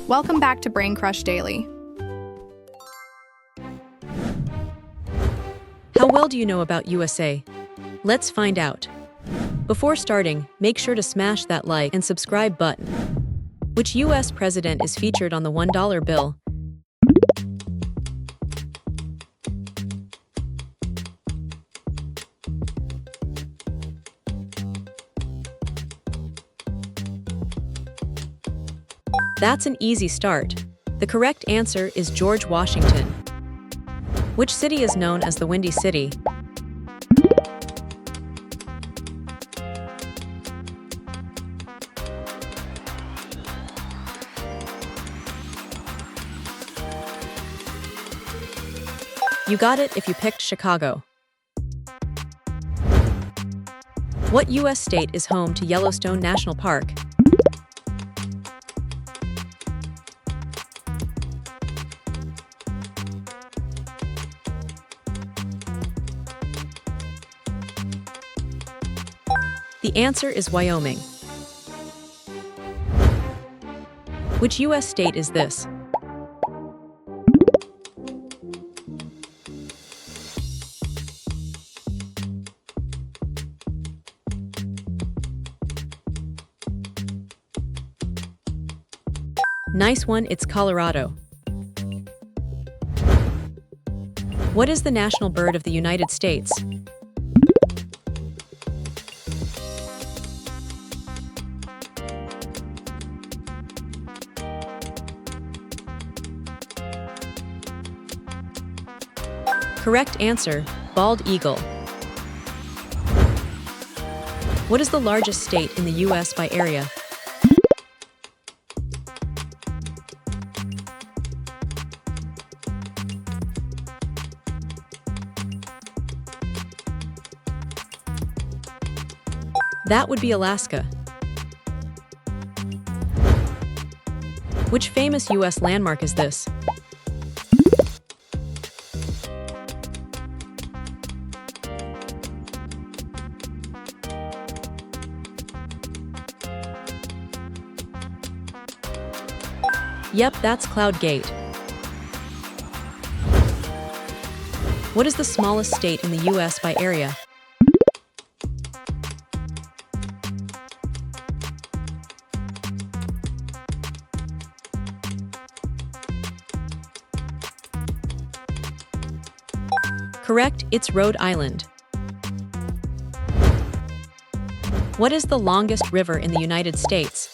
Welcome back to Brain Crush Daily. How well do you know about USA? Let's find out. Before starting, make sure to smash that like and subscribe button. Which US president is featured on the $1 bill? That's an easy start. The correct answer is George Washington. Which city is known as the Windy City? You got it if you picked Chicago. What US state is home to Yellowstone National Park? The answer is Wyoming. Which US state is this? Nice one, it's Colorado. What is the national bird of the United States? Correct answer, bald eagle. What is the largest state in the US by area? That would be Alaska. Which famous US landmark is this? Yep, that's Cloud Gate. What is the smallest state in the US by area? Correct, it's Rhode Island. What is the longest river in the United States?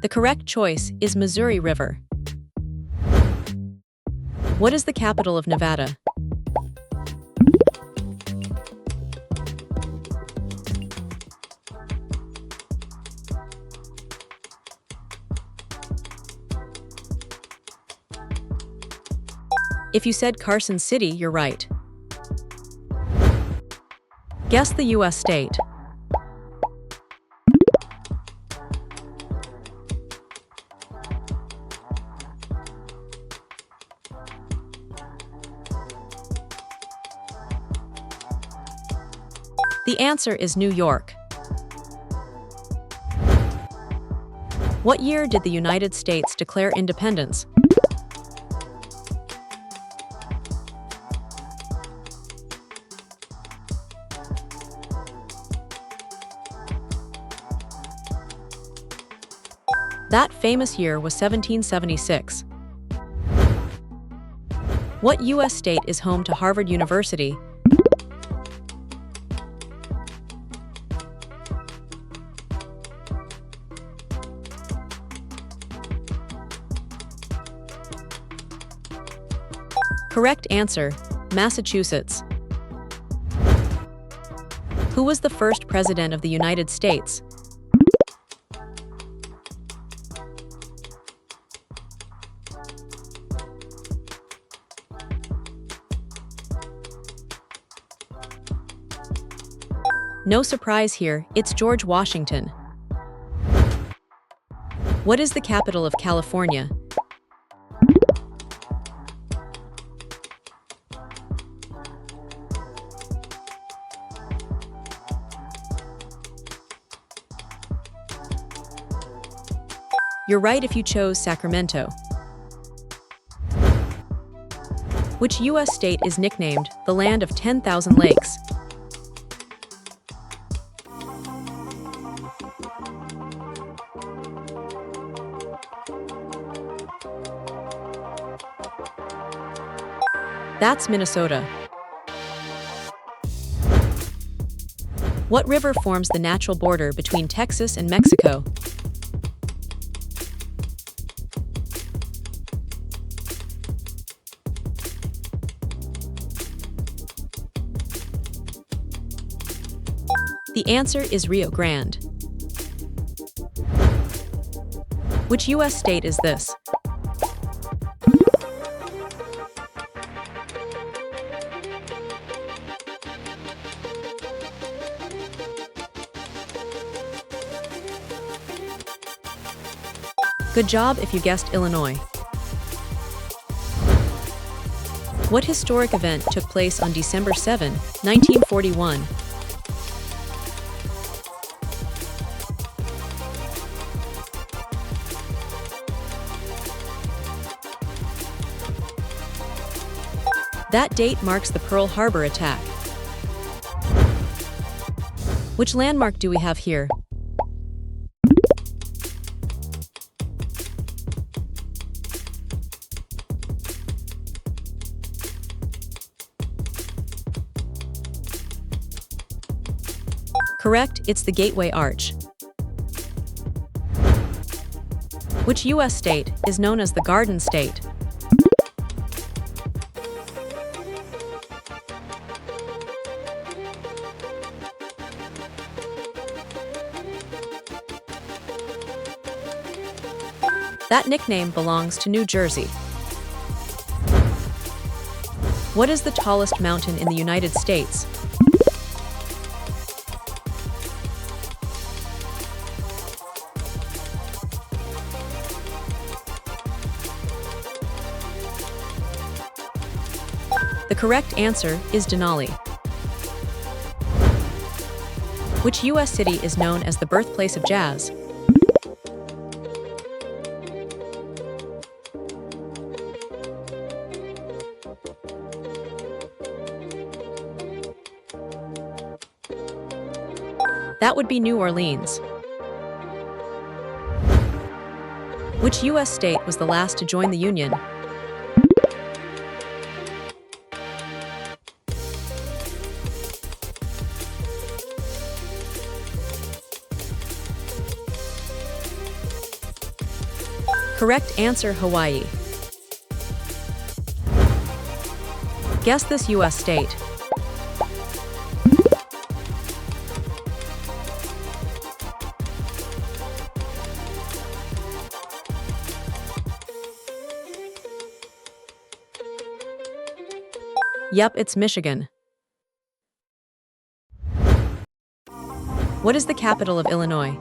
The correct choice is Missouri River. What is the capital of Nevada? If you said Carson City, you're right. Guess the US state. The answer is New York. What year did the United States declare independence? That famous year was 1776. What US state is home to Harvard University? Correct answer, Massachusetts. Who was the first president of the United States? No surprise here, it's George Washington. What is the capital of California? You're right if you chose Sacramento. Which U.S. state is nicknamed the Land of 10,000 Lakes? That's Minnesota. What river forms the natural border between Texas and Mexico? The answer is Rio Grande. Which U.S. state is this? Good job if you guessed Illinois. What historic event took place on December 7, 1941? That date marks the Pearl Harbor attack. Which landmark do we have here? Correct, it's the Gateway Arch. Which U.S. state is known as the Garden State? That nickname belongs to New Jersey. What is the tallest mountain in the United States? The correct answer is Denali. Which U.S. city is known as the birthplace of jazz? That would be New Orleans. Which U.S. state was the last to join the Union? Correct answer, Hawaii. Guess this U.S. state. Yep, it's Michigan. What is the capital of Illinois?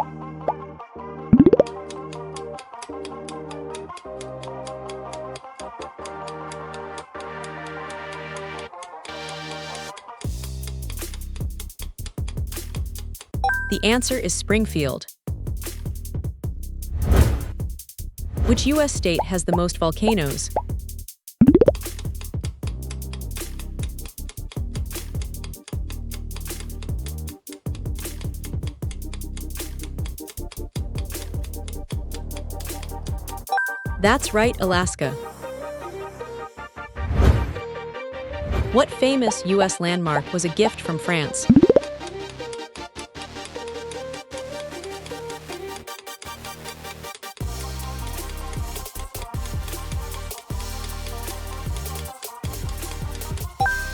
The answer is Springfield. Which U.S. state has the most volcanoes? That's right, Alaska. What famous U.S. landmark was a gift from France?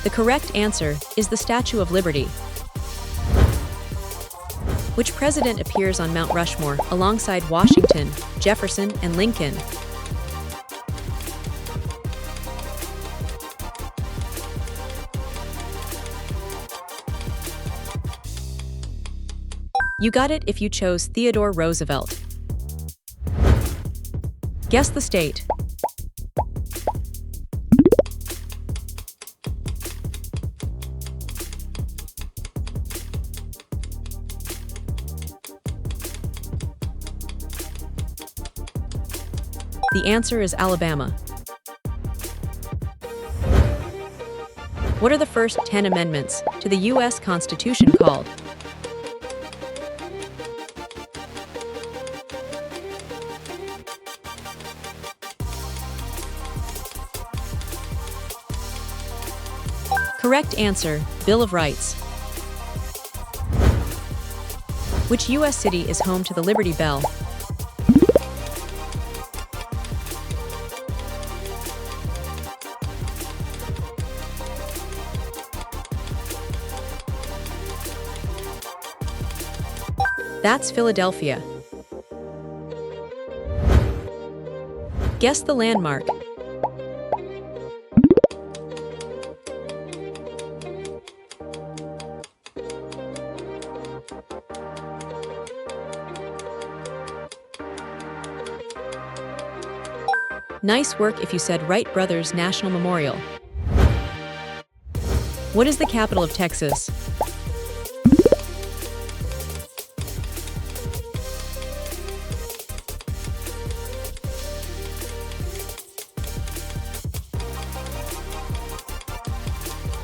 The correct answer is the Statue of Liberty. Which president appears on Mount Rushmore alongside Washington, Jefferson, and Lincoln? You got it if you chose Theodore Roosevelt. Guess the state. The answer is Alabama. What are the first 10 amendments to the U.S. Constitution called? Correct answer, Bill of Rights. Which U.S. city is home to the Liberty Bell? That's Philadelphia. Guess the landmark. Nice work if you said Wright Brothers National Memorial. What is the capital of Texas?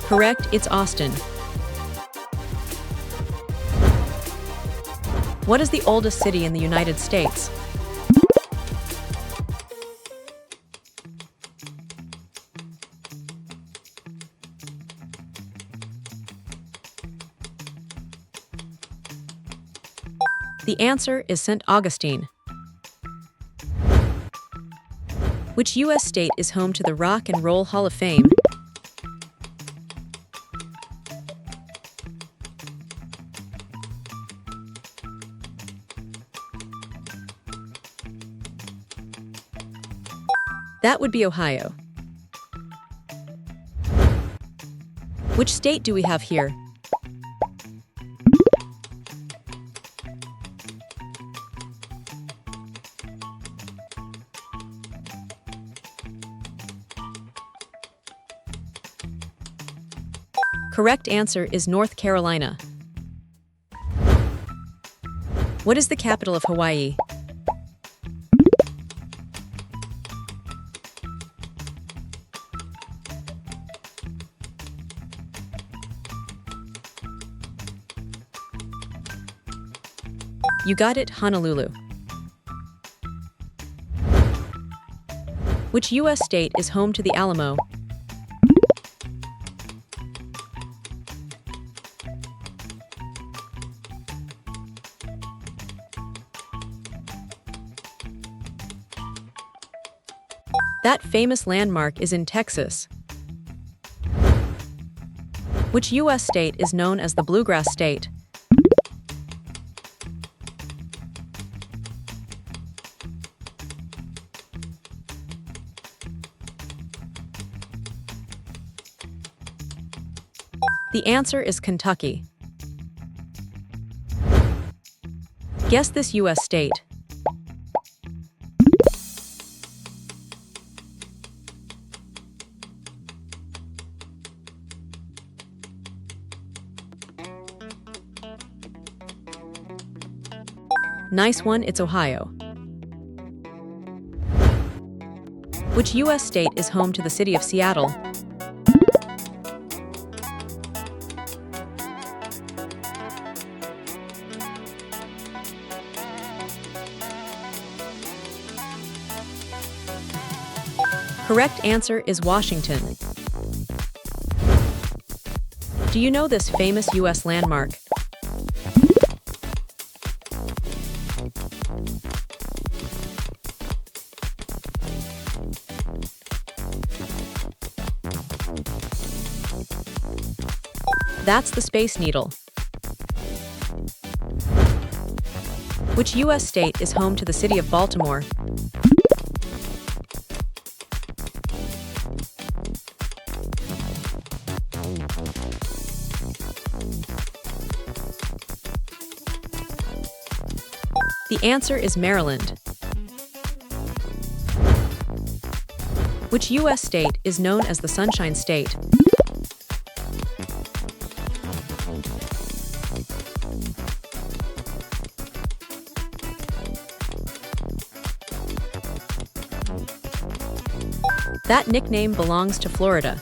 Correct, it's Austin. What is the oldest city in the United States? The answer is St. Augustine. Which U.S. state is home to the Rock and Roll Hall of Fame? That would be Ohio. Which state do we have here? Correct answer is North Carolina. What is the capital of Hawaii? You got it, Honolulu. Which U.S. state is home to the Alamo? That famous landmark is in Texas. Which U.S. state is known as the Bluegrass State? The answer is Kentucky. Guess this U.S. state. Nice one, it's Ohio. Which U.S. state is home to the city of Seattle? Correct answer is Washington. Do you know this famous U.S. landmark? That's the Space Needle. Which U.S. state is home to the city of Baltimore? The answer is Maryland. Which U.S. state is known as the Sunshine State? That nickname belongs to Florida.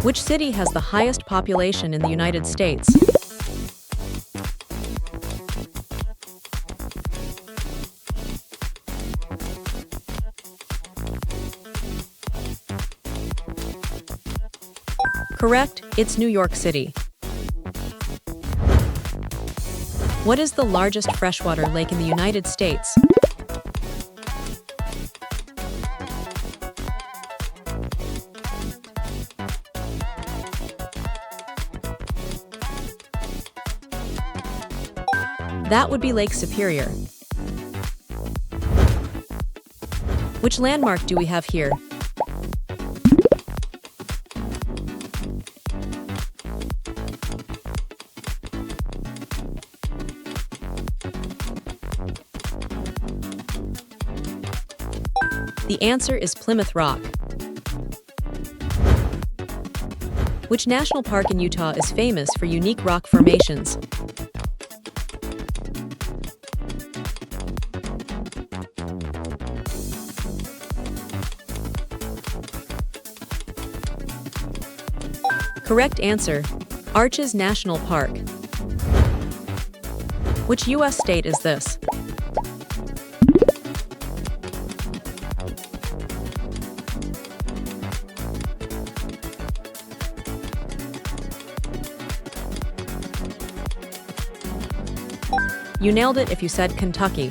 Which city has the highest population in the United States? Correct, it's New York City. What is the largest freshwater lake in the United States? That would be Lake Superior. Which landmark do we have here? The answer is Plymouth Rock. Which national park in Utah is famous for unique rock formations? Correct answer, Arches National Park. Which U.S. state is this? You nailed it if you said Kentucky.